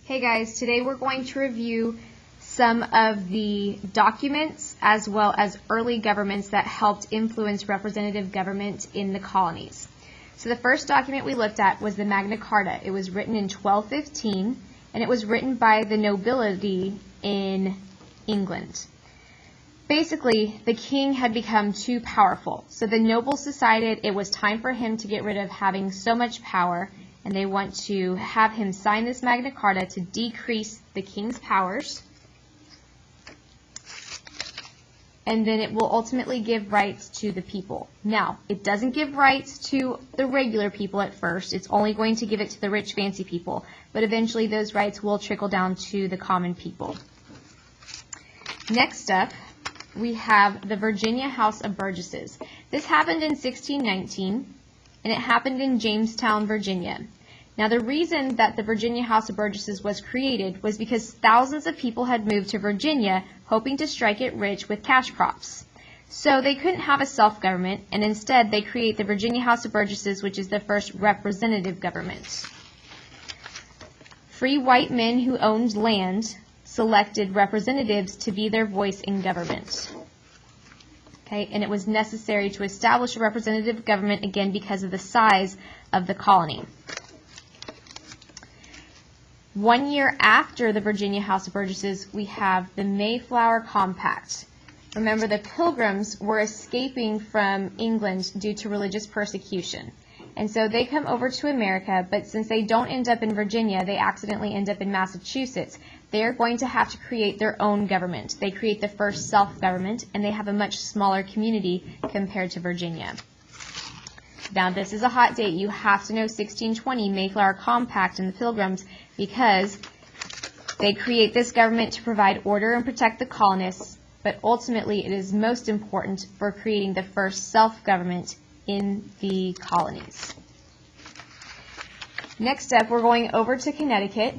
Hey guys, today we're going to review some of the documents as well as early governments that helped influence representative government in the colonies. So the first document we looked at was the Magna Carta. It was written in 1215 and it was written by the nobility in England. Basically, the king had become too powerful, so the nobles decided it was time for him to get rid of having so much power, and they want to have him sign this Magna Carta to decrease the king's powers, and then it will ultimately give rights to the people. Now, it doesn't give rights to the regular people at first. It's only going to give it to the rich, fancy people, but eventually those rights will trickle down to the common people. Next up, we have the Virginia House of Burgesses. This happened in 1619, and it happened in Jamestown, Virginia. Now, the reason that the Virginia House of Burgesses was created was because thousands of people had moved to Virginia hoping to strike it rich with cash crops. So they couldn't have a self-government, and instead they create the Virginia House of Burgesses, which is the first representative government. Free white men who owned land selected representatives to be their voice in government. Okay, and it was necessary to establish a representative government, again, because of the size of the colony. 1 year after the Virginia House of Burgesses, we have the Mayflower Compact. Remember, the Pilgrims were escaping from England due to religious persecution. And so they come over to America, but since they don't end up in Virginia, they accidentally end up in Massachusetts. They are going to have to create their own government. They create the first self-government, and they have a much smaller community compared to Virginia. Now, this is a hot date. You have to know 1620, Mayflower Compact and the Pilgrims, because they create this government to provide order and protect the colonists, but ultimately it is most important for creating the first self-government in the colonies. Next up, we're going over to Connecticut.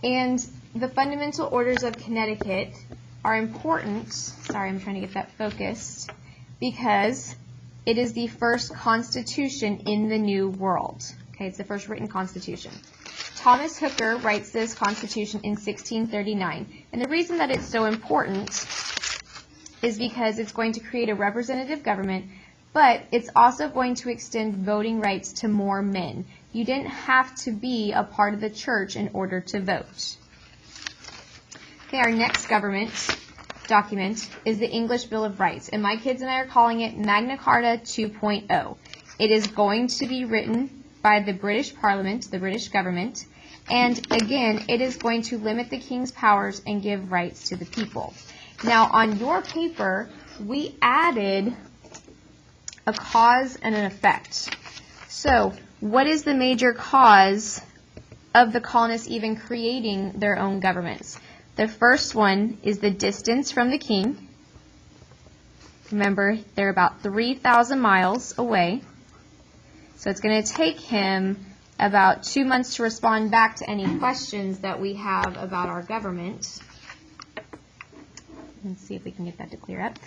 And the fundamental orders of Connecticut are important. Sorry, I'm trying to get that focused. Because it is the first constitution in the New World. Okay, it's the first written constitution. Thomas Hooker writes this constitution in 1639. And the reason that it's so important is because it's going to create a representative government, but it's also going to extend voting rights to more men. You didn't have to be a part of the church in order to vote. Okay, our next government document is the English Bill of Rights, and my kids and I are calling it Magna Carta 2.0. It is going to be written by the British Parliament, the British government, and again, it is going to limit the king's powers and give rights to the people. Now, on your paper, we added a cause and an effect. So, what is the major cause of the colonists even creating their own governments? The first one is the distance from the king. Remember, they're about 3,000 miles away. So it's going to take him about 2 months to respond back to any questions that we have about our government. Let's see if we can get that to clear up.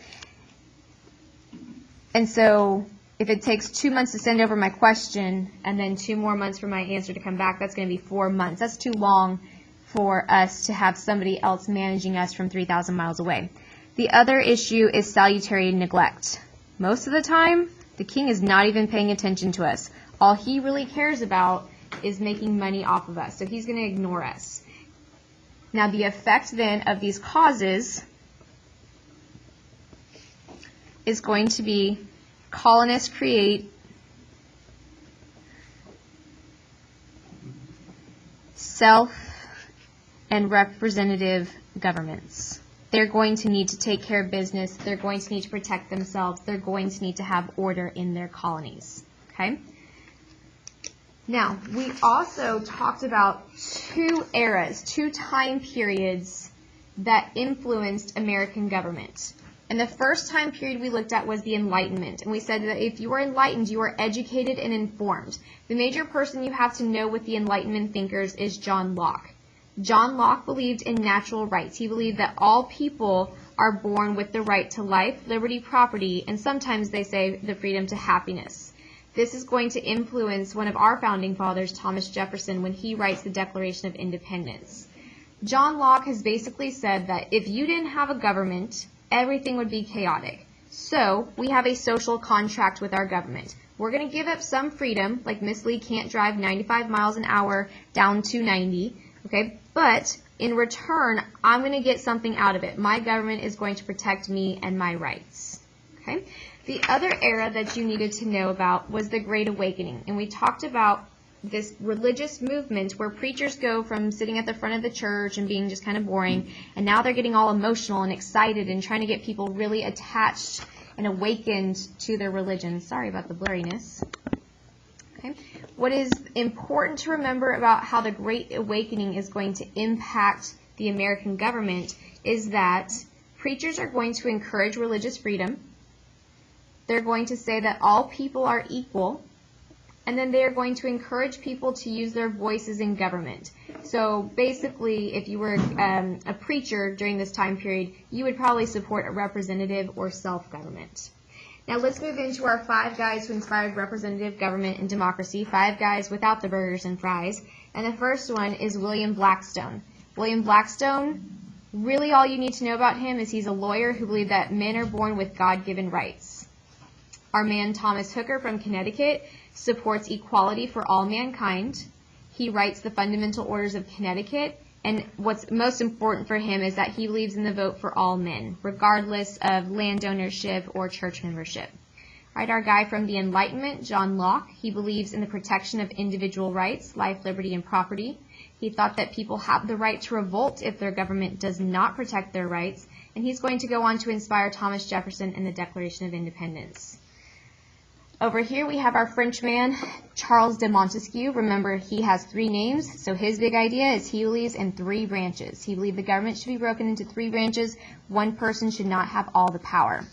And so if it takes 2 months to send over my question and then 2 more months for my answer to come back, that's going to be 4 months. That's too long for us to have somebody else managing us from 3,000 miles away. The other issue is salutary neglect. Most of the time, the king is not even paying attention to us. All he really cares about is making money off of us, so he's going to ignore us. Now, the effect then of these causes is going to be colonists create self and representative governments. They're going to need to take care of business. They're going to need to protect themselves. They're going to need to have order in their colonies. Okay? Now, we also talked about 2 eras, 2 time periods that influenced American government. And the first time period we looked at was the Enlightenment. And we said that if you are enlightened, you are educated and informed. The major person you have to know with the Enlightenment thinkers is John Locke. John Locke believed in natural rights. He believed that all people are born with the right to life, liberty, property, and sometimes they say the freedom to happiness. This is going to influence one of our founding fathers, Thomas Jefferson, when he writes the Declaration of Independence. John Locke has basically said that if you didn't have a government, everything would be chaotic. So we have a social contract with our government. We're going to give up some freedom, like Miss Lee can't drive 95 miles an hour down to 90, okay? But in return, I'm going to get something out of it. My government is going to protect me and my rights, okay? The other era that you needed to know about was the Great Awakening, and we talked about this religious movement where preachers go from sitting at the front of the church and being just kind of boring, and now they're getting all emotional and excited and trying to get people really attached and awakened to their religion. Sorry about the blurriness. Okay. What is important to remember about how the Great Awakening is going to impact the American government is that preachers are going to encourage religious freedom. They're going to say that all people are equal, and then they are going to encourage people to use their voices in government. So basically, if you were a preacher during this time period, you would probably support a representative or self-government. Now let's move into our 5 guys who inspired representative government and democracy, 5 guys without the burgers and fries. And the first one is William Blackstone. William Blackstone, really all you need to know about him is he's a lawyer who believed that men are born with God-given rights. Our man Thomas Hooker from Connecticut supports equality for all mankind. He writes the Fundamental Orders of Connecticut, and what's most important for him is that he believes in the vote for all men, regardless of land ownership or church membership. All right, our guy from the Enlightenment, John Locke, he believes in the protection of individual rights, life, liberty, and property. He thought that people have the right to revolt if their government does not protect their rights, and he's going to go on to inspire Thomas Jefferson and the Declaration of Independence. Over here we have our Frenchman, Charles de Montesquieu. Remember, he has 3 names, so his big idea is he believes in 3 branches. He believed the government should be broken into 3 branches. One person should not have all the power.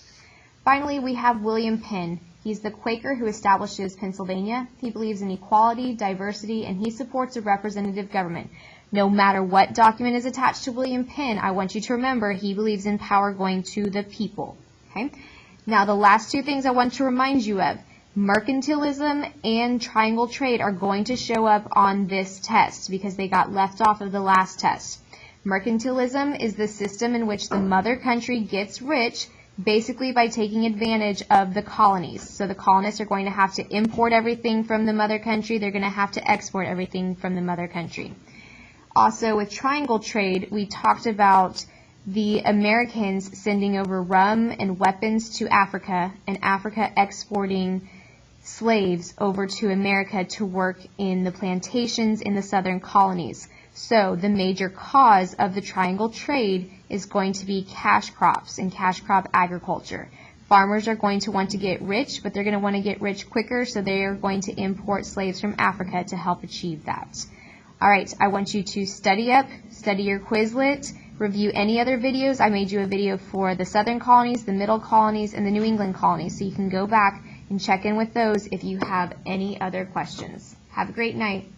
Finally, we have William Penn. He's the Quaker who establishes Pennsylvania. He believes in equality, diversity, and he supports a representative government. No matter what document is attached to William Penn, I want you to remember he believes in power going to the people. Okay? Now, the last 2 things I want to remind you of. Mercantilism and triangle trade are going to show up on this test because they got left off of the last test. Mercantilism is the system in which the mother country gets rich basically by taking advantage of the colonies. So the colonists are going to have to import everything from the mother country. They're going to have to export everything from the mother country. Also, with triangle trade, we talked about the Americans sending over rum and weapons to Africa, and Africa exporting slaves over to America to work in the plantations in the southern colonies. So the major cause of the triangle trade is going to be cash crops and cash crop agriculture. Farmers are going to want to get rich, but they're going to want to get rich quicker, so they are going to import slaves from Africa to help achieve that. All right, I want you to study up, study your Quizlet, review any other videos. I made you a video for the southern colonies, the middle colonies, and the New England colonies, so you can go back and check in with those if you have any other questions. Have a great night.